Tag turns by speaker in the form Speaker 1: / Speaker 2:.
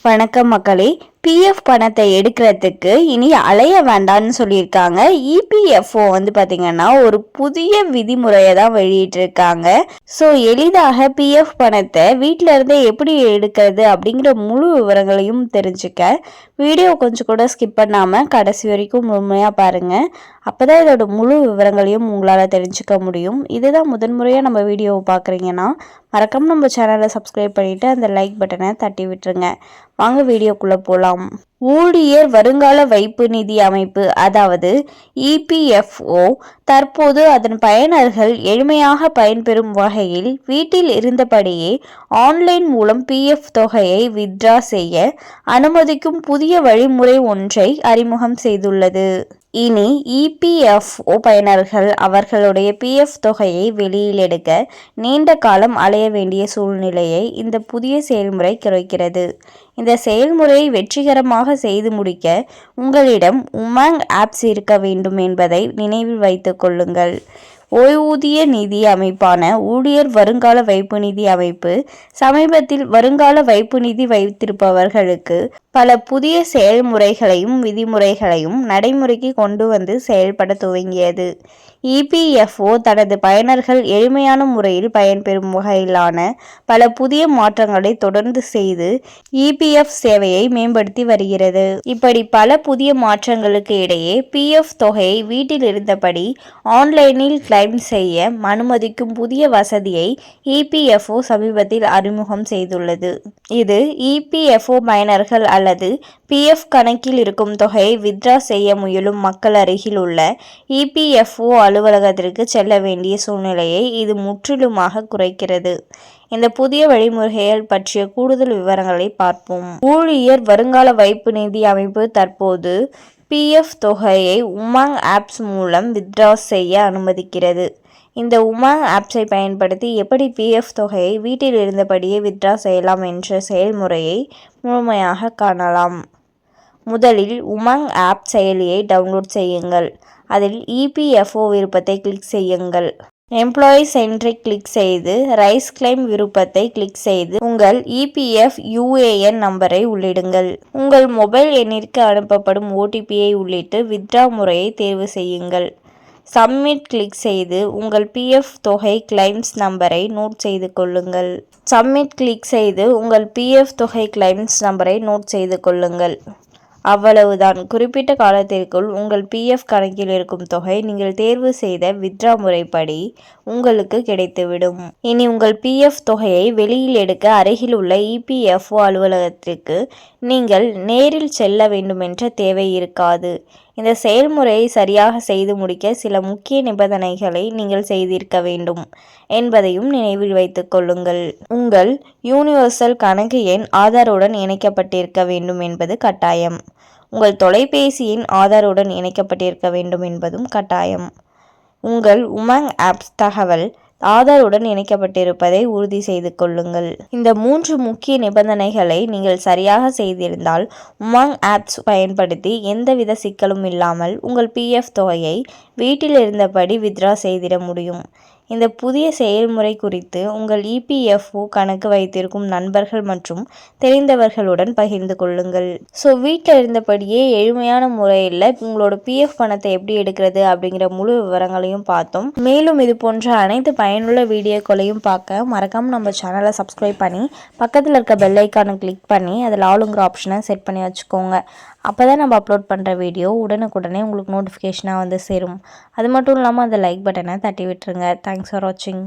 Speaker 1: வணக்கம் மக்களே. பிஎஃப் பணத்தை எடுக்கிறதுக்கு இனி அலைய வேண்டாம்னு சொல்லியிருக்காங்க. இபிஎஃப்ஓ பார்த்தீங்கன்னா ஒரு புதிய விதிமுறையை தான் வெளியிட்டிருக்காங்க. ஸோ எளிதாக பிஎஃப் பணத்தை வீட்டில இருந்தே எப்படி எடுக்கிறது அப்படிங்கிற முழு விவரங்களையும் தெரிஞ்சுக்க வீடியோ கொஞ்சம் கூட ஸ்கிப் பண்ணாமல் கடைசி வரைக்கும் முழுமையாக பாருங்கள். அப்போ தான் இதோட முழு விவரங்களையும் உங்களால் தெரிஞ்சுக்க முடியும். இதுதான் முதன்முறையாக நம்ம வீடியோவை பார்க்குறீங்கன்னா மறக்காம நம்ம சேனலை சப்ஸ்கிரைப் பண்ணிவிட்டு அந்த லைக் பட்டனை தட்டி விட்டுருங்க. வாங்க வீடியோக்குள்ளே போகலாம். ஊழியர் வருங்கால வைப்பு நிதி அமைப்பு அதாவது இபிஎஃப்ஓ தற்போது அதன் பயனர்கள் எளிமையாக பயன்பெறும் வகையில் வீட்டில் இருந்தபடியே ஆன்லைன் மூலம் பிஎஃப் தொகையை வித்ட்ரா செய்ய அனுமதிக்கும் புதிய வழிமுறை ஒன்றை அறிமுகம் செய்துள்ளது. இனி இபிஎஃப்ஓ பயனர்கள் அவர்களுடைய பிஎஃப் தொகையை வெளியில் எடுக்க நீண்ட காலம் அலைய வேண்டிய சூழ்நிலையை இந்த புதிய செயல்முறை குறைக்கிறது. இந்த செயல்முறையை வெற்றிகரமாக செய்து முடிக்க உங்களிடம் உமாங் ஆப்ஸ் இருக்க வேண்டும் என்பதை நினைவில் வைத்துக் கொள்ளுங்கள். ஓய்வூதிய நிதி அமைப்பான ஊழியர் வருங்கால வைப்பு நிதி அமைப்பு சமீபத்தில் வருங்கால வைப்பு நிதி வைத்திருப்பவர்களுக்கு பல புதிய செயல்முறைகளையும் விதிமுறைகளையும் நடைமுறைக்கு கொண்டு வந்து செயல்பட துவங்கியது. இபிஎஃப்ஓ தனது பயனர்கள் எளிமையான முறையில் பயன்பெறும் வகையிலான பல புதிய மாற்றங்களை தொடர்ந்து செய்து இபிஎஃப் சேவையை மேம்படுத்தி வருகிறது. இப்படி பல புதிய மாற்றங்களுக்கு இடையே பிஎஃப் தொகையை வீட்டில் இருந்தபடி ஆன்லைனில் கிளைம் செய்ய அனுமதிக்கும் புதிய வசதியை இபிஎஃப்ஓ சமீபத்தில் அறிமுகம் செய்துள்ளது. இது இபிஎஃப்ஓ பயனர்கள் அல்லது பிஎஃப் கணக்கில் இருக்கும் தொகையை வித்ட்ரா செய்ய முயலும் மக்கள் அருகில் உள்ள இபிஎஃப்ஓ அலுவலகத்திற்கு செல்ல வேண்டிய சூழ்நிலையை இது முற்றிலுமாக குறைக்கிறது. இந்த புதிய வழிமுறைகள் பற்றிய கூடுதல் விவரங்களை பார்ப்போம். ஊழியர் வருங்கால வைப்பு நிதி அமைப்பு தற்போது பிஎஃப் தொகையை உமாங் ஆப்ஸ் மூலம் வித்ட்ரா செய்ய அனுமதிக்கிறது. இந்த உமாங் ஆப்ஸை பயன்படுத்தி எப்படி பிஎஃப் தொகையை வீட்டில் இருந்தபடியே வித்ட்ரா செய்யலாம் என்ற செயல்முறையை முழுமையாக காணலாம். முதலில் உமாங் ஆப் செயலியை டவுன்லோட் செய்யுங்கள். அதில் இபிஎஃப்ஓ விருப்பத்தை கிளிக் செய்யுங்கள். எம்ப்ளாயி சென்ட்ரிக் கிளிக் செய்து ரைஸ் கிளைம் விருப்பத்தை கிளிக் செய்து உங்கள் இபிஎஃப் யுஏஎன் நம்பரை உள்ளிடுங்கள். உங்கள் மொபைல் எண்ணிற்கு அனுப்பப்படும் ஓடிபியை உள்ளிட்டு வித்ட்ரா முறையை தேர்வு செய்யுங்கள். சப்மிட் கிளிக் செய்து உங்கள் பிஎஃப் தொகை கிளைம்ஸ் நம்பரை நோட் செய்து கொள்ளுங்கள். சப்மிட் கிளிக் செய்து உங்கள் பிஎஃப் தொகை கிளைம்ஸ் நம்பரை நோட் செய்து கொள்ளுங்கள். அவ்வளவுதான். குறிப்பிட்ட காலத்திற்குள் உங்கள் பிஎஃப் கணக்கில் இருக்கும் தொகை நீங்கள் தேர்வு செய்த வித்ட்ரா முறைப்படி உங்களுக்கு கிடைத்துவிடும். இனி உங்கள் பிஎஃப் தொகையை வெளியில் எடுக்க அருகில் உள்ள இபிஎஃப்ஓ அலுவலகத்திற்கு நீங்கள் நேரில் செல்ல வேண்டுமென்ற தேவை இருக்காது. இந்த செயல்முறையை சரியாக செய்து முடிக்க சில முக்கிய நிபந்தனைகளை நீங்கள் செய்திருக்க வேண்டும் என்பதையும் நினைவில் வைத்துக் கொள்ளுங்கள். உங்கள் யூனிவர்சல் கணக்கு எண் ஆதாருடன் இணைக்கப்பட்டிருக்க வேண்டும் என்பது கட்டாயம். உங்கள் தொலைபேசி எண் ஆதாருடன் இணைக்கப்பட்டிருக்க வேண்டும் என்பதும் கட்டாயம். உங்கள் உமாங் ஆப்ஸ் தகவல் ஆதாருடன் இணைக்கப்பட்டிருப்பதை உறுதி செய்து கொள்ளுங்கள். இந்த 3 முக்கிய நிபந்தனைகளை நீங்கள் சரியாக செய்திருந்தால் உமாங் ஆப்ஸ் பயன்படுத்தி எந்தவித சிக்கலும் இல்லாமல் உங்கள் பிஎஃப் தொகையை வீட்டில் இருந்தபடி வித்ட்ரா செய்திட முடியும். இந்த புதிய செயல்முறை குறித்து உங்கள் இபிஎஃப்ஓ கணக்கு வைத்திருக்கும் நண்பர்கள் மற்றும் தெரிந்தவர்களுடன் பகிர்ந்து கொள்ளுங்கள். ஸோ வீட்டில் இருந்தபடியே எளிமையான முறையில் உங்களோட பிஎஃப் பணத்தை எப்படி எடுக்கிறது அப்படிங்கிற முழு விவரங்களையும் பார்த்தோம். மேலும் இது போன்ற அனைத்து பயனுள்ள வீடியோக்களையும் பார்க்க மறக்காமல் நம்ம சேனலை சப்ஸ்கிரைப் பண்ணி பக்கத்தில் இருக்க பெல் ஐக்கானை கிளிக் பண்ணி அதில் ஆளுங்கிற ஆப்ஷனை செட் பண்ணி வச்சுக்கோங்க. அப்போ தான் நம்ம அப்லோட் பண்ணுற வீடியோ உடனுக்குடனே உங்களுக்கு நோட்டிஃபிகேஷனாக வந்து சேரும். அது மட்டும் இல்லாமல் அந்த லைக் பட்டனை தட்டி விட்டுருங்க. தேங்க்ஸ் ஃபார் வாட்சிங்.